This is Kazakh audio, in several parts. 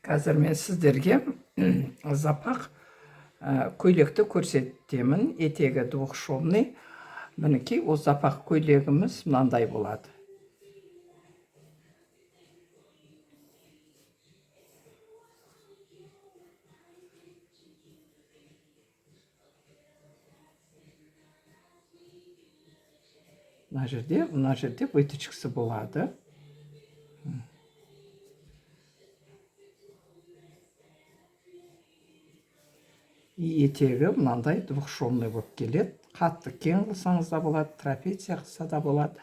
Қазір мен сіздерге запақ көйлекті көрсетемін. Етегі двухшовный. Мінекей, о запақ көйлегіміз мынандай болады. Мына жерде выточкасы болады. Етегі мынандай двухшовный болып келеді. Қатты кең қылсаңыз да болады, трапеция қылса да болады.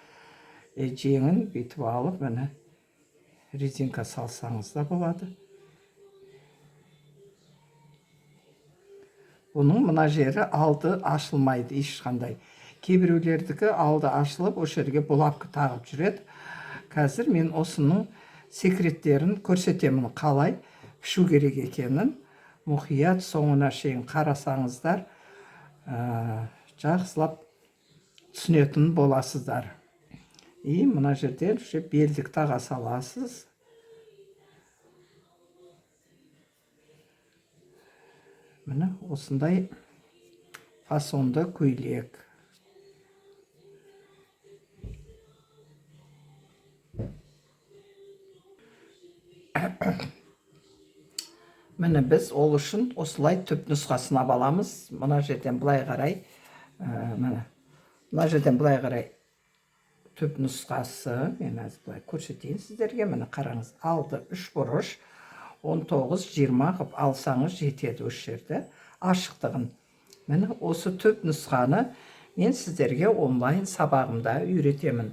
Жеңін бүйтіп алып, міне резинка салсаңыз да болады. Бұның мына жері алды ашылмайды ешқандай. Кейбіреулердікі алды ашылып, о жерге булавка тағып жүреді. Қазір мен осының секреттерін көрсетемін, қалай пішу керек екенін. Мұқият соңына шейін қарасаңыздар, жақсылап түсінетін боласыздар. Мына жерден белдік таға саласыз. Міне осындай фасонды көйлек. Міне біз ол үшін осылай түп нұсқасына баламыз. Мына жерден былай қарай, мына жерден былай қарай түп нұсқасы. Мен әз былай көрсетейін сіздерге. Міне қараңыз, алды 3 бұрыш, 19-20 қып алсаңыз жетеді осы жерді ашықтығын. Міне осы түп нұсқаны мен сіздерге онлайн сабағымда үйретемін.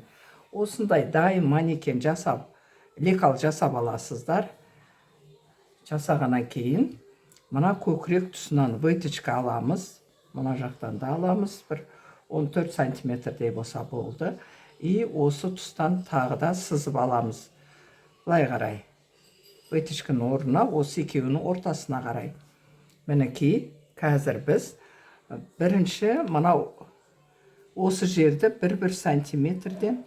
Осындай дайын манекен жасап, лекал жасап аласыздар. Жасағаннан кейін, мына көкірек тұсынан выточка аламыз. Мына жақтан да аламыз, бір 14 сантиметрдей болса болды. Осы тұстан тағы да сызып аламыз. Былай қарай. Выточканың орнына, осы екеуінің ортасына қарай. Мінекей, қазір біз бірінші мынау осы жерді 1-1 сантиметрден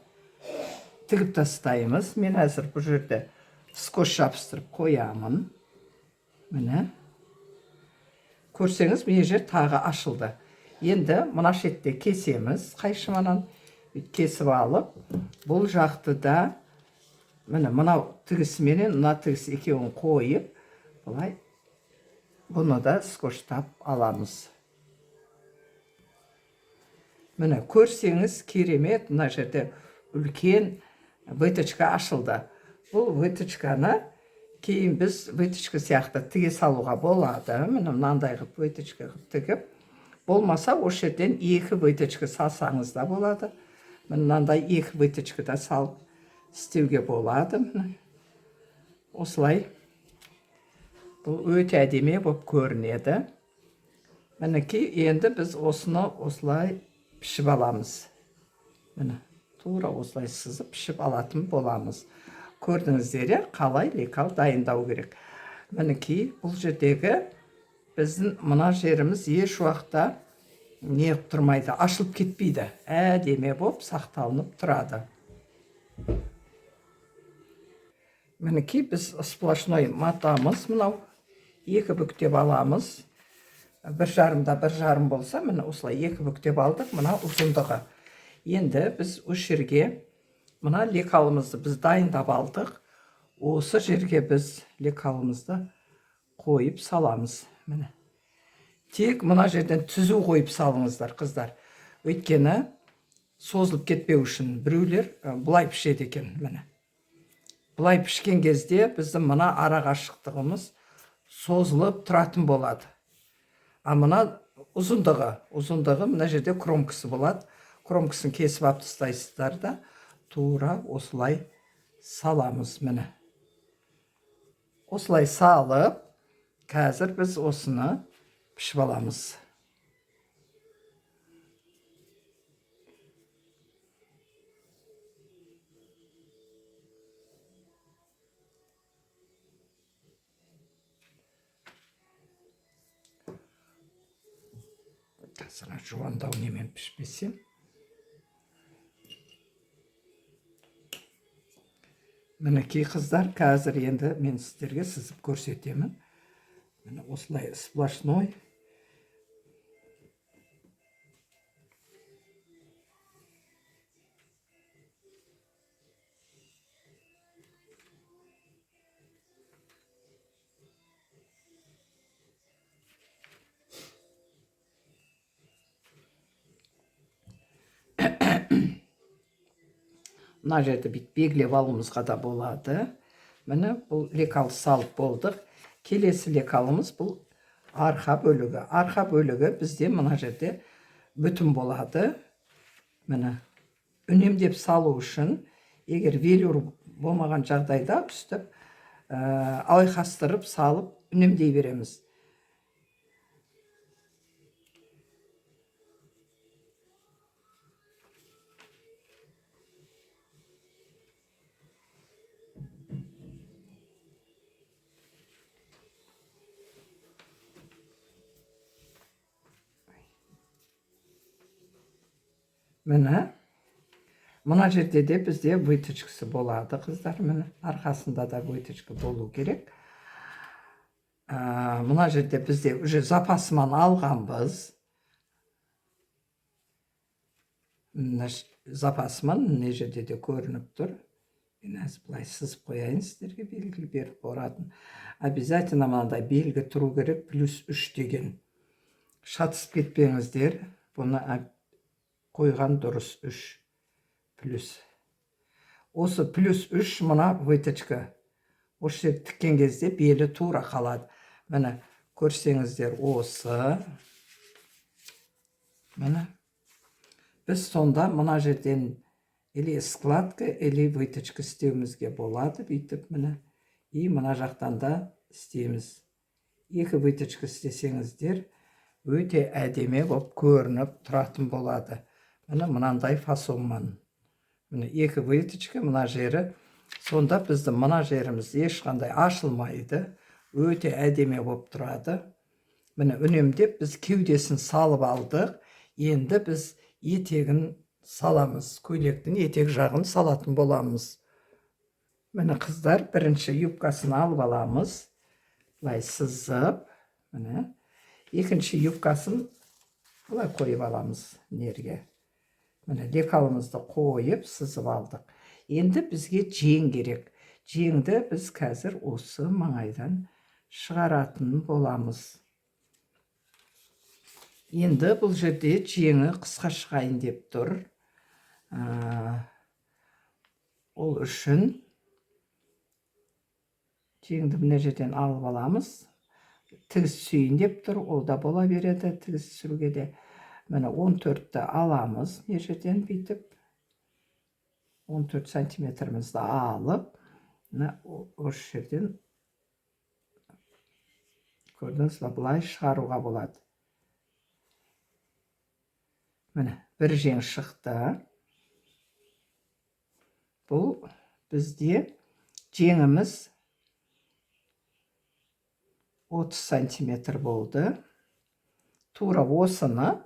тігіп тастаймыз. Мен әзір бұл жерде скотч жабыстырып қоямын. Міне. Көрсеңіз, мен жер тағы ашылды. Енді мына шетте кесеміз, қайшыманан кесіп алып, бұл жақты да, міне, мынау тігісіменен, мына тігісі екеуін қойып, бұлай, бұны да скотчтап аламыз. Міне, көрсеңіз, керемет, мына жерде үлкен выточка ашылды. Бұл выточканы кейін біз выточка сияқты тіге салуға болады. Міне, мынандай қып выточка тігіп, болмаса осы жерден 2 выточка салсаңыз да болады. Мынандай 2 выточка да салып істеуге болады. Осылай. Бұл өте әдемі болып көрінеді. Мінекей, енді біз осыны осылай пішіп аламыз. Міне, тура осылай сызып пішіп алатын боламыз. Көрдіңіздер, қалай лекал дайындау керек. Мінекей, бұл жердегі біздің мына жеріміз еш уақытта неғып тұрмайды, ашылып кетпейді. Әдемі болып сақталынып тұрады. Мінекей, біз сплошной матамыз, мынау 2 бүктеп аламыз. 1,5 болса, міне осылай 2 бүктеп алдық, мына ұзындығы. Енді біз осы жерге мына лекалымызды біз дайындап алдық. Осы жерге біз лекалымызды қойып саламыз. Міне. Тек мына жерден түзу қойып салыңыздар, қыздар. Өйткені созылып кетпеу үшін біреулер бұлай пішеді екен. Міне. Бұлай пішкен кезде біздің мына ара қашықтығымыз созылып тұратын болады. А мына ұзындығы мына жерде кромкасы болады. Кромкасын кесіп алып тастайсыздар да, тура осылай саламыз. Міне. Осылай салып, қазір біз осыны пішіп аламыз. Қазір жуандау немен пішпесем. Мінекей қыздар, қазір енді мен сіздерге сызып көрсетемін. Міне осылай сплошной. Мына жерді бүйтіп белгілеп алуымызға да болады. Міне бұл лекал салып болдық. Келесі лекалымыз бұл арқа бөлігі. Арқа бөлігі бізде мына жерде бүтін болады. Міне үнемдеп салу үшін, егер велюр болмаған жағдайда үстіп айқастырып салып үнемдей береміз. Мына жерде де бізде выточкасы болады, қыздар. Міне арқасында да выточка болу керек. Мына жерде бізде уже запасыман алғанбыз. Запасыман мына жерде де көрініп тұр. Мен әзір бұлай сызып қояйын, сіздерге белгі беріп баратын. Обязательно мынандай белгі тұру керек, +3 деген. Шатысып кетпеңіздер. Бұны қойған дұрыс 3 плюс. Осы +3 мына выточка. Осы жер тіккен кезде белі тура қалады. Міне көрсеңіздер осы. Міне. Біз сонда мына жерден или складка, или выточка істеуімізге болады. Бүйтіп міне. И мына жақтан да істейміз. Екі выточка істесеңіздер, өте әдемі болып көрініп тұратын болады. Міне мынандай фасонман. Міне екі выточка, мына жері. Сонда бізді мына жеріміз ешқандай ашылмайды. Өте әдемі болып тұрады. Міне үнемдеп біз кеудесін салып алдық. Енді біз етегін саламыз. Көйлектің етек жағын салатын боламыз. Міне қыздар, бірінші юбкасын алып аламыз. Бұлай сызып. Міне. Екінші юбкасын бұлай қойып аламыз нерге. Міне лекалымызды қойып сызып алдық. Енді бізге жең керек. Жеңді біз қазір осы маңайдан шығаратын боламыз. Енді бұл жерде жеңі қысқа шығайын деп тұр. Ол үшін жеңді мына жерден алып аламыз. Тігіс түсейін деп тұр. Ол да бола береді тігіс түсіруге де. Міне 14-ті аламыз. Не жерден бүйтіп 14 сантиметрімізді алып, осы жерден көрдіңіз бе, бұлай шығаруға болады. Міне, бір жең шықты. Бұл бізде жеңіміз 30 сантиметр болды. Тура осыны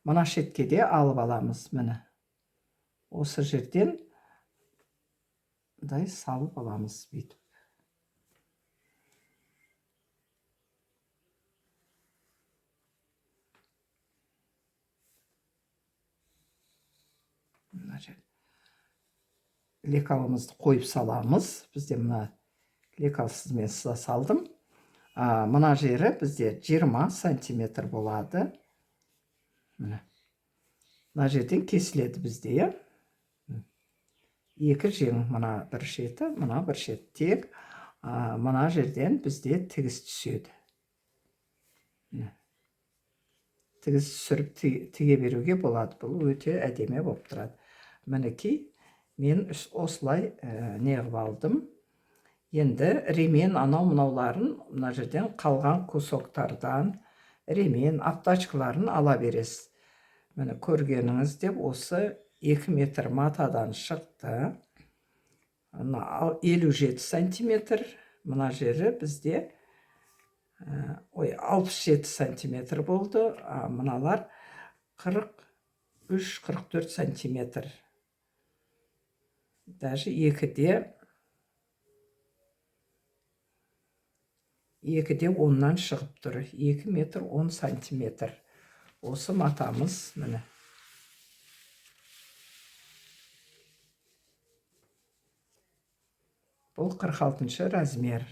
мына шеткеде алып аламыз. Міне, осы жерден салып аламыз бүйтіп. Лекалымызды қойып саламыз. Бізде мына лекалсыз мен салдым. Мына жері бізде 20 сантиметр болады. Мына жерден кесіледі бізде. Екі жең, мына бір шеті, мына бір шеті. Тек мына жерден бізде тігіс түседі. Тігіс түсіріп тіге беруге болады. Бұл өте әдемі болып тұрады. Мінекей, мен осылай неғып алдым. Енді ремен анау-мұнауларын мына жерден қалған кусоктардан ремен, аптачкаларын ала бересіз. Міне көргеніңіз деп осы 2 метр матадан шықты. 57 сантиметр. Мына жері бізде 67 сантиметр болды. Мыналар 43-44 сантиметр. Даже екіде 2-де 10-нан шығып тұр. 2 метр 10 сантиметр. Осы матамыз, міне. Бұл 46-шы размер.